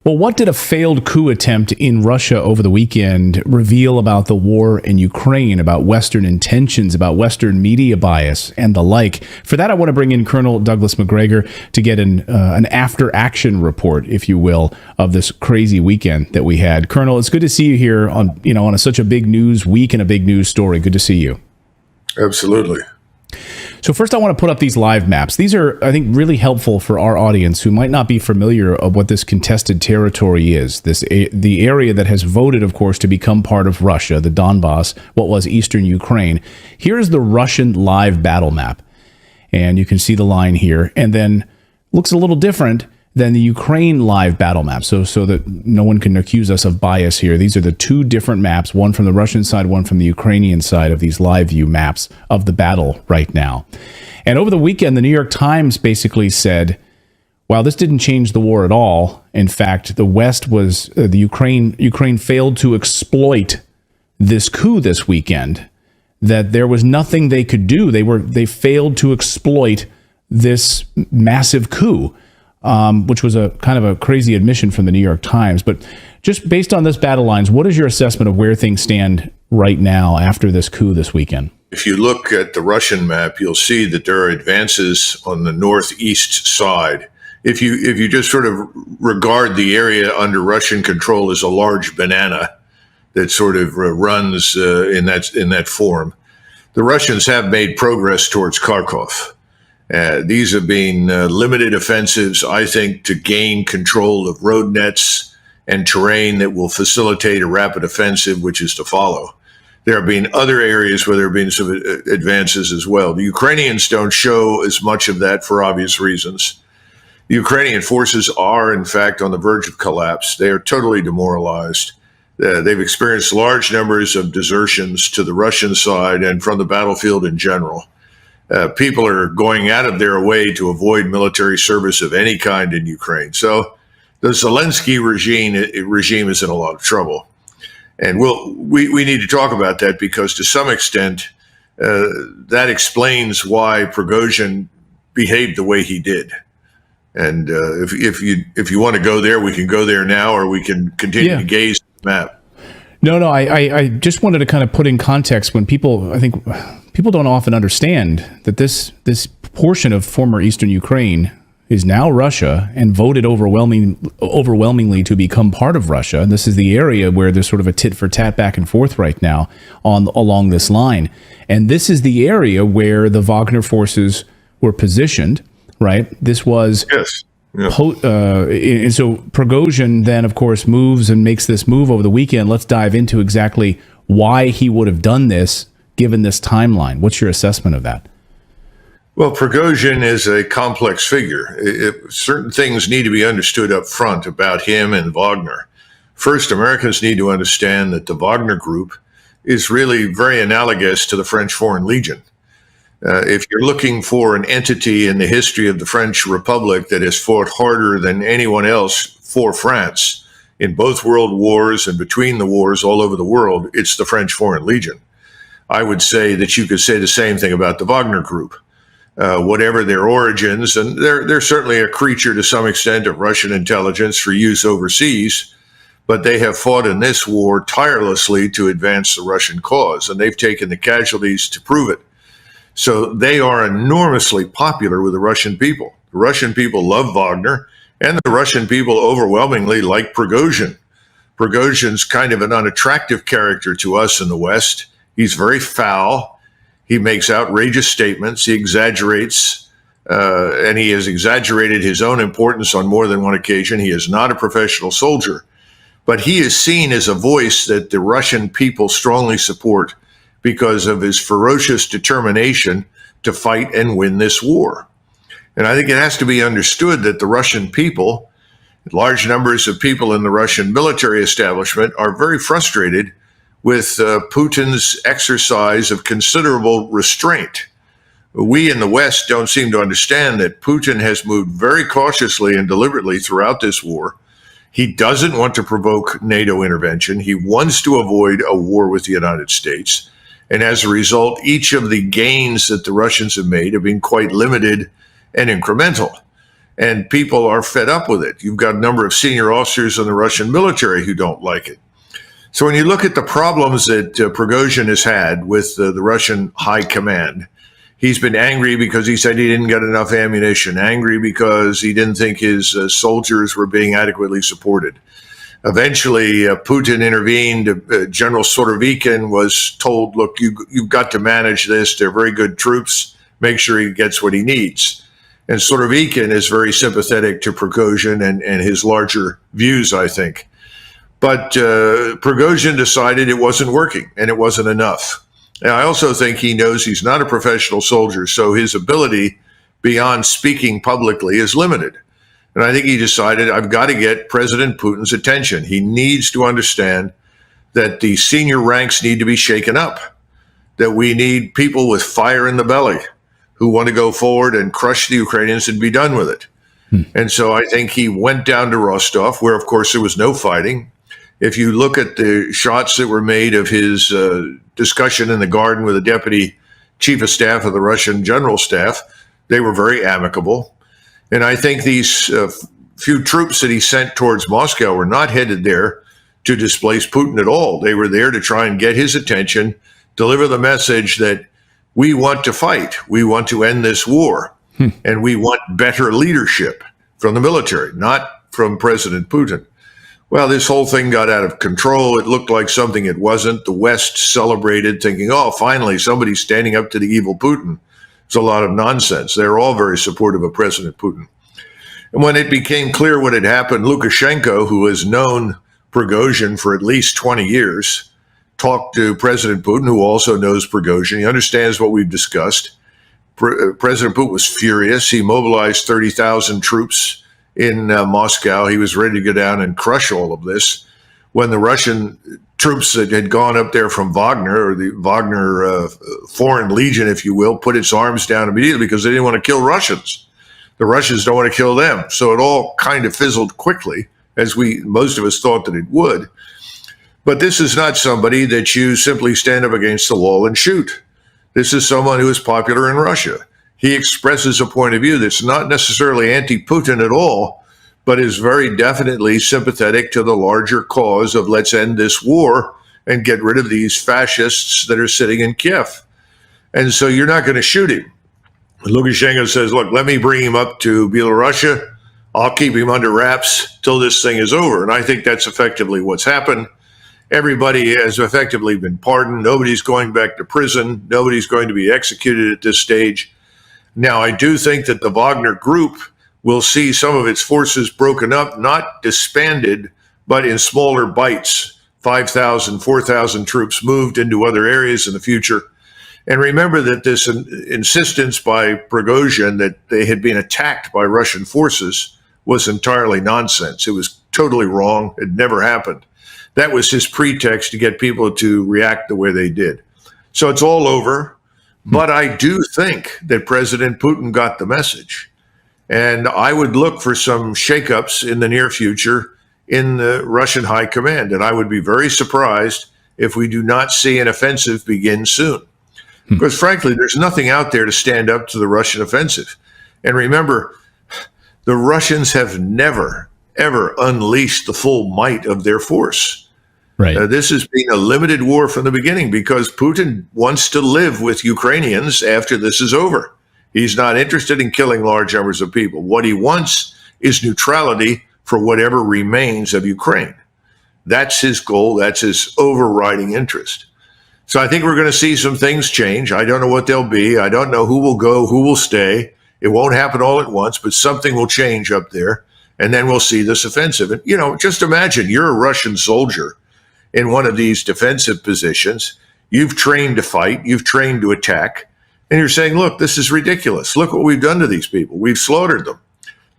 Well, what did a failed coup attempt in Russia over the weekend reveal about the war in Ukraine, about Western intentions, about Western media bias, and the like? For that, I want to bring in Colonel Douglas Macgregor to get an after-action report, if you will, of this crazy weekend that we had. Colonel, it's good to see you here on such a big news week and a big news story. Good to see you. Absolutely. So first, I want to put up these live maps. These are, I think, really helpful for our audience who might not be familiar of what this contested territory is. The area that has voted, of course, to become part of Russia, the Donbass, what was Eastern Ukraine. Here's the Russian live battle map. And you can see the line here. And then looks a little different than the Ukraine live battle map. So that no one can accuse us of bias here. These are the two different maps, one from the Russian side, one from the Ukrainian side of these live view maps of the battle right now. And over the weekend, the New York Times basically said, well, this didn't change the war at all. In fact, the West was, Ukraine failed to exploit this coup this weekend, that there was nothing they could do. They failed to exploit this massive coup. Which was a kind of a crazy admission from the New York Times. But just based on this battle lines, what is your assessment of where things stand right now after this coup this weekend? If you look at the Russian map, you'll see that there are advances on the northeast side. If you just sort of regard the area under Russian control as a large banana that sort of runs in that form, the Russians have made progress towards Kharkov. These have been limited offensives, I think, to gain control of road nets and terrain that will facilitate a rapid offensive, which is to follow. There have been other areas where there have been some advances as well. The Ukrainians don't show as much of that for obvious reasons. The Ukrainian forces are, in fact, on the verge of collapse. They are totally demoralized. They've experienced large numbers of desertions to the Russian side and from the battlefield in general. People are going out of their way to avoid military service of any kind in Ukraine. So the Zelensky regime is in a lot of trouble. And we need to talk about that because to some extent, that explains why Prigozhin behaved the way he did. And if you want to go there, we can go there now, or we can continue to gaze at the map. No, I just wanted to kind of put in context when I think people don't often understand that this portion of former Eastern Ukraine is now Russia and voted overwhelmingly to become part of Russia. And this is the area where there's sort of a tit for tat back and forth right now along this line. And this is the area where the Wagner forces were positioned, right? This was... Yes. Yeah. And so Prigozhin then, of course, moves and makes this move over the weekend. Let's dive into exactly why he would have done this, given this timeline. What's your assessment of that? Well, Prigozhin is a complex figure. Certain things need to be understood up front about him and Wagner. First, Americans need to understand that the Wagner Group is really very analogous to the French Foreign Legion. If you're looking for an entity in the history of the French Republic that has fought harder than anyone else for France in both world wars and between the wars all over the world, it's the French Foreign Legion. I would say that you could say the same thing about the Wagner Group. Whatever their origins, and they're certainly a creature to some extent of Russian intelligence for use overseas, but they have fought in this war tirelessly to advance the Russian cause, and they've taken the casualties to prove it. So they are enormously popular with the Russian people. The Russian people love Wagner, and the Russian people overwhelmingly like Prigozhin. Prigozhin's kind of an unattractive character to us in the West. He's very foul. He makes outrageous statements. He exaggerates, and he has exaggerated his own importance on more than one occasion. He is not a professional soldier, but he is seen as a voice that the Russian people strongly support because of his ferocious determination to fight and win this war. And I think it has to be understood that the Russian people, large numbers of people in the Russian military establishment, are very frustrated with Putin's exercise of considerable restraint. We in the West don't seem to understand that Putin has moved very cautiously and deliberately throughout this war. He doesn't want to provoke NATO intervention. He wants to avoid a war with the United States. And as a result, each of the gains that the Russians have made have been quite limited and incremental. and people are fed up with it. You've got a number of senior officers in the Russian military who don't like it. So when you look at the problems that Prigozhin has had with the Russian high command, he's been angry because he said he didn't get enough ammunition, angry because he didn't think his soldiers were being adequately supported. Eventually, Putin intervened. General Surovikin was told, look, you've got to manage this. They're very good troops. Make sure he gets what he needs. And Surovikin is very sympathetic to Prigozhin and his larger views, I think. But Prigozhin decided it wasn't working and it wasn't enough. And I also think he knows he's not a professional soldier, so his ability beyond speaking publicly is limited. And I think he decided, I've got to get President Putin's attention. He needs to understand that the senior ranks need to be shaken up, that we need people with fire in the belly who want to go forward and crush the Ukrainians and be done with it. And so I think he went down to Rostov, where, of course, there was no fighting. If you look at the shots that were made of his discussion in the garden with the deputy chief of staff of the Russian general staff, they were very amicable. And I think these few troops that he sent towards Moscow were not headed there to displace Putin at all. They were there to try and get his attention, deliver the message that we want to fight, we want to end this war, and we want better leadership from the military, not from President Putin. Well, this whole thing got out of control. It looked like something it wasn't. The West celebrated, thinking, oh, finally, somebody's standing up to the evil Putin. It's a lot of nonsense. They're all very supportive of President Putin. And when it became clear what had happened, Lukashenko, who has known Prigozhin for at least 20 years, talked to President Putin, who also knows Prigozhin. He understands what we've discussed. President Putin was furious. He mobilized 30,000 troops in Moscow. He was ready to go down and crush all of this. When the Russian troops that had gone up there from Wagner, or the Wagner Foreign Legion, if you will, put its arms down immediately because they didn't want to kill Russians. The Russians don't want to kill them. So it all kind of fizzled quickly, as most of us thought that it would. But this is not somebody that you simply stand up against the wall and shoot. This is someone who is popular in Russia. He expresses a point of view that's not necessarily anti-Putin at all, but is very definitely sympathetic to the larger cause of let's end this war and get rid of these fascists that are sitting in Kiev. And so you're not going to shoot him. Lukashenko says, look, let me bring him up to Belarusia. I'll keep him under wraps till this thing is over. And I think that's effectively what's happened. Everybody has effectively been pardoned. Nobody's going back to prison. Nobody's going to be executed at this stage. Now, I do think that the Wagner group will see some of its forces broken up, not disbanded, but in smaller bites. 5,000, 4,000 troops moved into other areas in the future. And remember that this insistence by Prigozhin that they had been attacked by Russian forces was entirely nonsense. It was totally wrong. It never happened. That was his pretext to get people to react the way they did. So it's all over. But I do think that President Putin got the message. And I would look for some shakeups in the near future in the Russian high command. And I would be very surprised if we do not see an offensive begin soon. Because frankly, there's nothing out there to stand up to the Russian offensive. And remember, the Russians have never, ever unleashed the full might of their force. Right. This has been a limited war from the beginning because Putin wants to live with Ukrainians after this is over. He's not interested in killing large numbers of people. What he wants is neutrality for whatever remains of Ukraine. That's his goal. That's his overriding interest. So I think we're going to see some things change. I don't know what they'll be. I don't know who will go, who will stay. It won't happen all at once, but something will change up there. And then we'll see this offensive. And, just imagine you're a Russian soldier in one of these defensive positions. You've trained to fight. You've trained to attack. And you're saying, look, this is ridiculous. Look what we've done to these people. We've slaughtered them.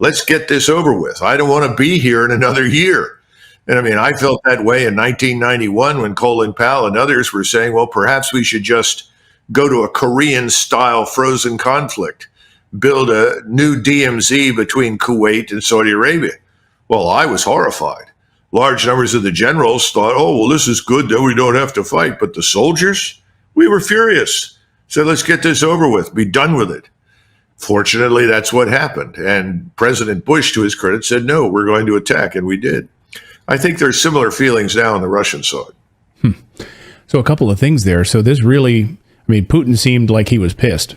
Let's get this over with. I don't want to be here in another year. And I mean, I felt that way in 1991 when Colin Powell and others were saying, well, perhaps we should just go to a Korean-style frozen conflict, build a new DMZ between Kuwait and Saudi Arabia. Well, I was horrified. Large numbers of the generals thought, oh, well, this is good, then we don't have to fight. But the soldiers, we were furious. So let's get this over with, be done with it. Fortunately, that's what happened. And President Bush, to his credit, said, no, we're going to attack. And we did. I think there's similar feelings now on the Russian side. So a couple of things there. So this really, I mean, Putin seemed like he was pissed.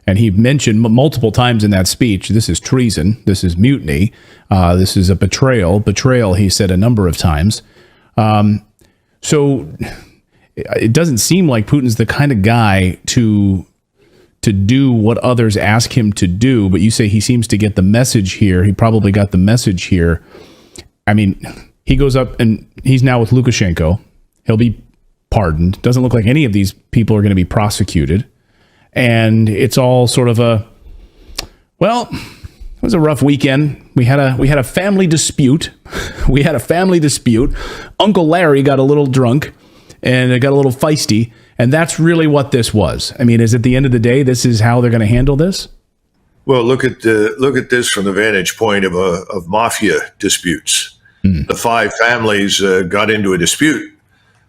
And he mentioned multiple times in that speech, this is treason, this is mutiny, this is a betrayal. Betrayal, he said a number of times. So it doesn't seem like Putin's the kind of guy to do what others ask him to do. But you say he seems to get the message here. He probably got the message here. I mean, he goes up and he's now with Lukashenko. He'll be pardoned. Doesn't look like any of these people are going to be prosecuted. And it's all sort of it was a rough weekend. We had a family dispute. Uncle Larry got a little drunk and it got a little feisty. And that's really what this was. I mean, is at the end of the day, this is how they're going to handle this? Well, look at this from the vantage point of mafia disputes. The five families got into a dispute,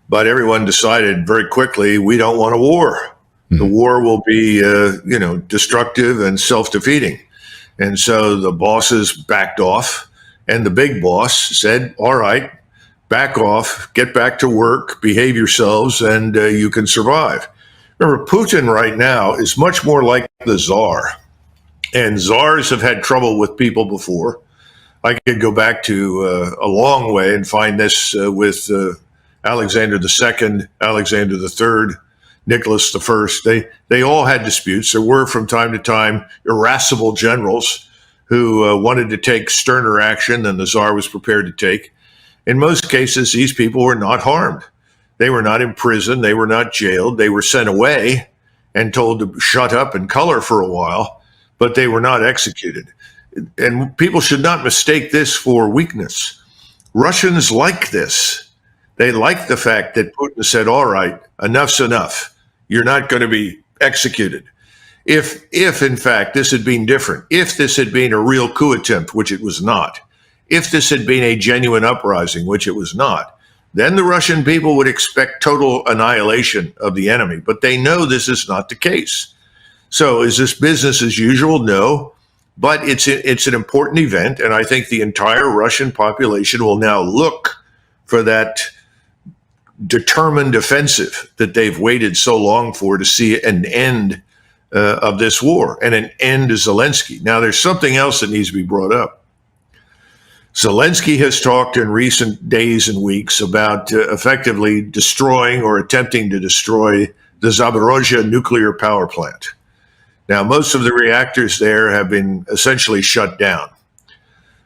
but everyone decided very quickly, we don't want a war. The war will be, destructive and self-defeating. And so the bosses backed off, and the big boss said, all right, back off, get back to work, behave yourselves, and you can survive. Remember, Putin right now is much more like the Tsar. And czars have had trouble with people before. I could go back to a long way and find this with Alexander II, Alexander III, Nicholas I. They all had disputes. There were, from time to time, irascible generals who wanted to take sterner action than the Tsar was prepared to take. In most cases, these people were not harmed. They were not imprisoned. They were not jailed. They were sent away and told to shut up and color for a while, but they were not executed. And people should not mistake this for weakness. Russians like this. They like the fact that Putin said, all right, enough's enough. You're not going to be executed. If in fact this had been different, if this had been a real coup attempt, which it was not, if this had been a genuine uprising, which it was not, then the Russian people would expect total annihilation of the enemy. But they know this is not the case. So is this business as usual? No. But it's an important event, and I think the entire Russian population will now look for that determined offensive that they've waited so long for to see an end of this war and an end to Zelensky. Now, there's something else that needs to be brought up. Zelensky has talked in recent days and weeks about effectively destroying or attempting to destroy the Sabotage nuclear power plant. Now, most of the reactors there have been essentially shut down,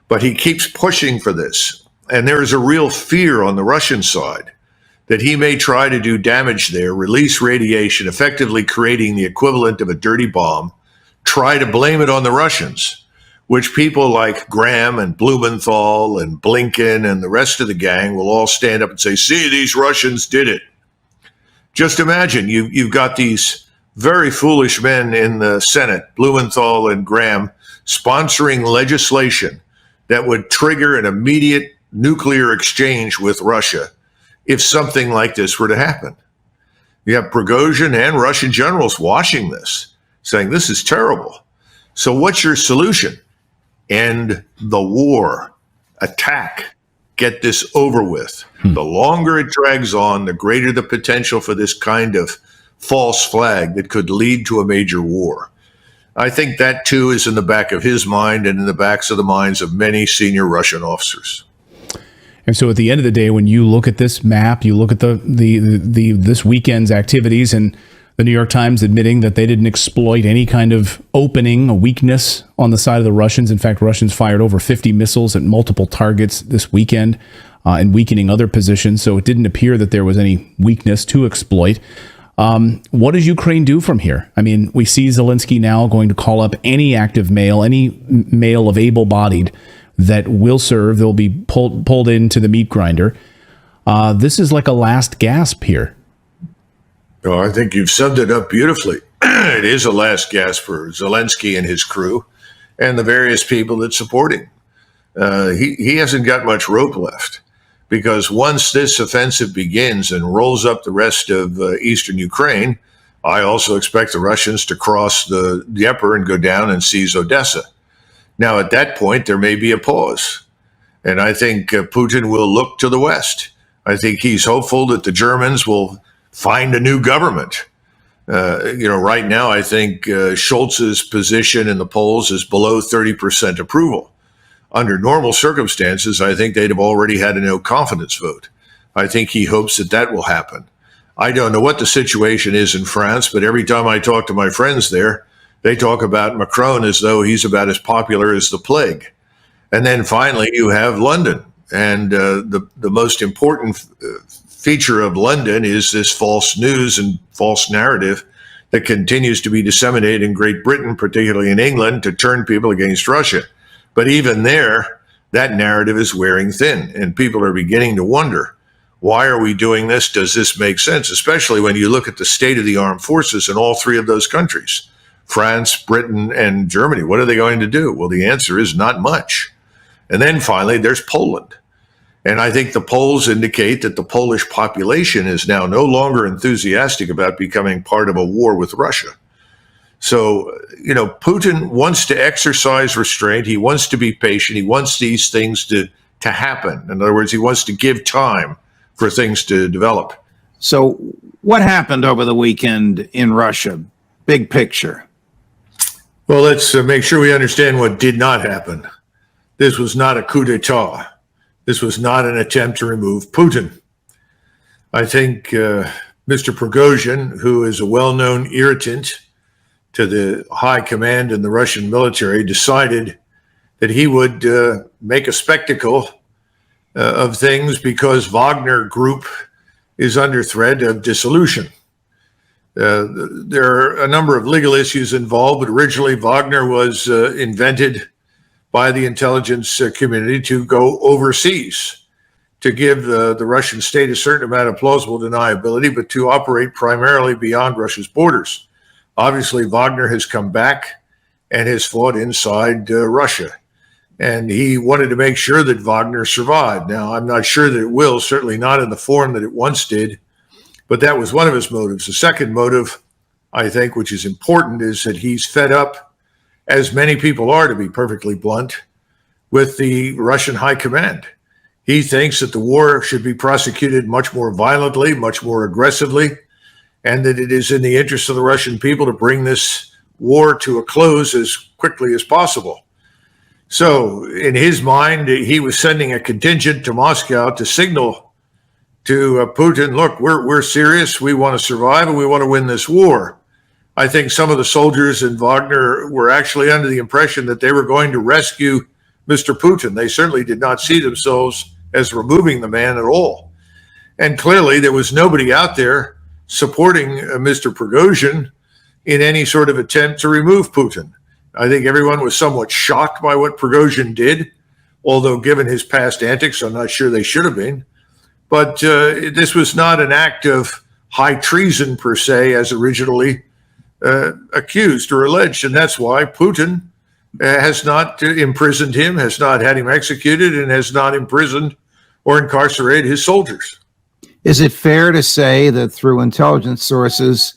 but he keeps pushing for this. And there is a real fear on the Russian side that he may try to do damage there, release radiation, effectively creating the equivalent of a dirty bomb, try to blame it on the Russians, which people like Graham and Blumenthal and Blinken and the rest of the gang will all stand up and say, see, these Russians did it. Just imagine you've got these very foolish men in the Senate, Blumenthal and Graham, sponsoring legislation that would trigger an immediate nuclear exchange with Russia if something like this were to happen. You have Prigozhin and Russian generals watching this, saying this is terrible. So what's your solution? End the war. Attack. Get this over with. The longer it drags on, the greater the potential for this kind of false flag that could lead to a major war. I think that, too, is in the back of his mind and in the backs of the minds of many senior Russian officers. And so at the end of the day, when you look at this map, you look at this weekend's activities, and the New York Times admitting that they didn't exploit any kind of opening, a weakness on the side of the Russians. In fact, Russians fired over 50 missiles at multiple targets this weekend and weakening other positions. So it didn't appear that there was any weakness to exploit. What does Ukraine do from here? I mean, we see Zelensky now going to call up any active male, any male of able-bodied that will serve. They'll be pulled into the meat grinder. This is like a last gasp here. Oh, I think you've summed it up beautifully. It is a last gasp for Zelensky and his crew and the various people that support him. He hasn't got much rope left, because once this offensive begins and rolls up the rest of eastern Ukraine, I also expect the Russians to cross the Dnieper and go down and seize Odessa. Now, at that point, there may be a pause. And I think Putin will look to the West. I think he's hopeful that the Germans will find a new government. Right now, I think Scholz's position in the polls is below 30% approval. Under normal circumstances, I think they'd have already had a no confidence vote. I think he hopes that that will happen. I don't know what the situation is in France, but every time I talk to my friends there, they talk about Macron as though he's about as popular as the plague. And then finally, you have London. And the most important feature of London is this false news and false narrative that continues to be disseminated in Great Britain, particularly in England, to turn people against Russia. But even there, that narrative is wearing thin, and people are beginning to wonder, why are we doing this? Does this make sense? Especially when you look at the state of the armed forces in all three of those countries, France, Britain, and Germany. What are they going to do? Well, the answer is not much. And then finally, there's Poland. And I think the polls indicate that the Polish population is now no longer enthusiastic about becoming part of a war with Russia. So, Putin wants to exercise restraint. He wants to be patient. He wants these things to happen. In other words, he wants to give time for things to develop. So what happened over the weekend in Russia? Big picture. Well, let's make sure we understand what did not happen. This was not a coup d'etat. This was not an attempt to remove Putin. I think Mr. Prigozhin, who is a well-known irritant to the high command in the Russian military, decided that he would make a spectacle of things because Wagner Group is under threat of dissolution. There are a number of legal issues involved, but originally Wagner was invented by the intelligence community to go overseas, to give the Russian state a certain amount of plausible deniability, but to operate primarily beyond Russia's borders. Obviously, Wagner has come back and has fought inside Russia. And he wanted to make sure that Wagner survived. Now, I'm not sure that it will, certainly not in the form that it once did, but that was one of his motives. The second motive, I think, which is important, is that he's fed up, as many people are, to be perfectly blunt, with the Russian high command. He thinks that the war should be prosecuted much more violently, much more aggressively, and that it is in the interest of the Russian people to bring this war to a close as quickly as possible. So in his mind, he was sending a contingent to Moscow to signal to Putin, look, we're serious, we want to survive, and we want to win this war. I think some of the soldiers in Wagner were actually under the impression that they were going to rescue Mr. Putin. They certainly did not see themselves as removing the man at all. And clearly there was nobody out there supporting Mr. Prigozhin in any sort of attempt to remove Putin. I think everyone was somewhat shocked by what Prigozhin did, although given his past antics, I'm not sure they should have been. But this was not an act of high treason per se, as originally accused or alleged. And that's why Putin has not imprisoned him, has not had him executed, and has not imprisoned or incarcerated his soldiers. Is it fair to say that through intelligence sources,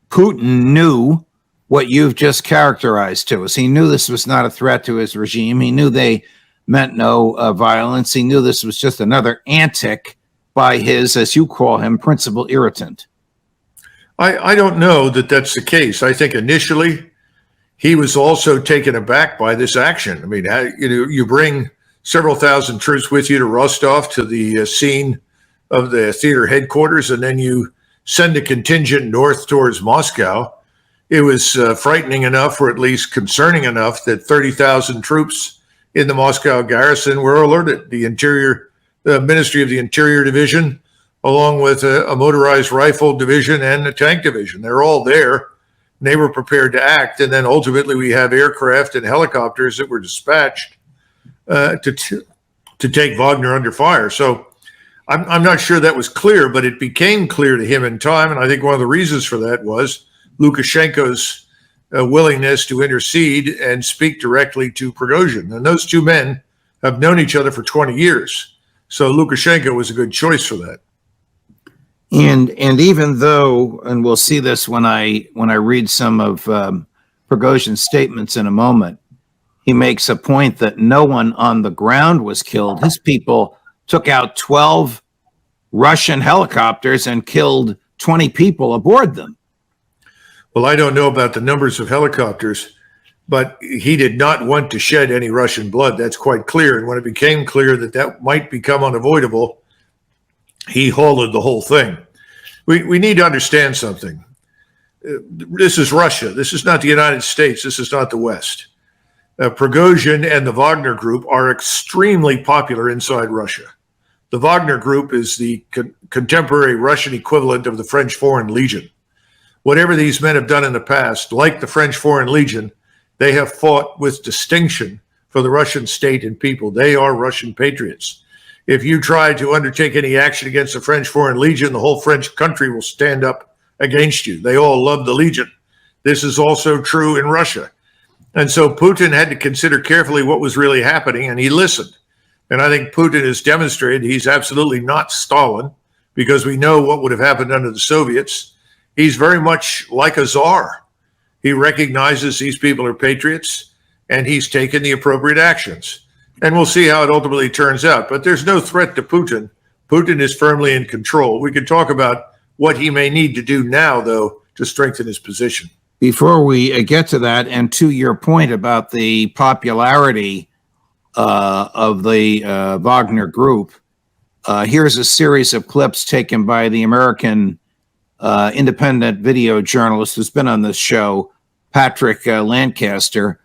Putin knew what you've just characterized to us? He knew this was not a threat to his regime. He knew they meant no violence. He knew this was just another antic by his, as you call him, principal irritant. I don't know that that's the case. I think initially he was also taken aback by this action. I mean, you bring several thousand troops with you to Rostov, to the scene of the theater headquarters, and then you send a contingent north towards Moscow. It was frightening enough, or at least concerning enough, that 30,000 troops in the Moscow garrison were alerted. The Ministry of the Interior Division, along with a motorized rifle division and a tank division, they're all there. And they were prepared to act. And then ultimately we have aircraft and helicopters that were dispatched to take Wagner under fire. So I'm not sure that was clear, but it became clear to him in time. And I think one of the reasons for that was Lukashenko's willingness to intercede and speak directly to Prigozhin. And those two men have known each other for 20 years. So Lukashenko was a good choice for that. And even though, and we'll see this when I read some of Prigozhin's statements in a moment, he makes a point that no one on the ground was killed. His people took out 12 Russian helicopters and killed 20 people aboard them. Well, I don't know about the numbers of helicopters, but he did not want to shed any Russian blood. That's quite clear. And when it became clear that that might become unavoidable, he halted the whole thing. We need to understand something. This is Russia. This is not the United States. This is not the West. Prigozhin and the Wagner Group are extremely popular inside Russia. The Wagner Group is the contemporary Russian equivalent of the French Foreign Legion. Whatever these men have done in the past, like the French Foreign Legion, they have fought with distinction for the Russian state and people. They are Russian patriots. If you try to undertake any action against the French Foreign Legion, the whole French country will stand up against you. They all love the Legion. This is also true in Russia. And so Putin had to consider carefully what was really happening, and he listened. And I think Putin has demonstrated he's absolutely not Stalin, because we know what would have happened under the Soviets. He's very much like a czar. He recognizes these people are patriots, and he's taken the appropriate actions. And we'll see how it ultimately turns out. But there's no threat to Putin. Putin is firmly in control. We can talk about what he may need to do now, though, to strengthen his position. Before we get to that, and to your point about the popularity of the Wagner Group, here's a series of clips taken by the American independent video journalist who's been on this show, Patrick Lancaster.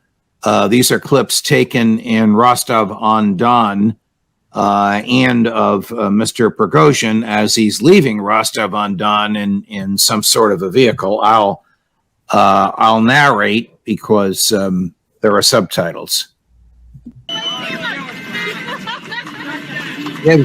These are clips taken in Rostov-on-Don and of Mr. Prigozhin as he's leaving Rostov-on-Don in some sort of a vehicle. I'll narrate because there are subtitles. Yeah,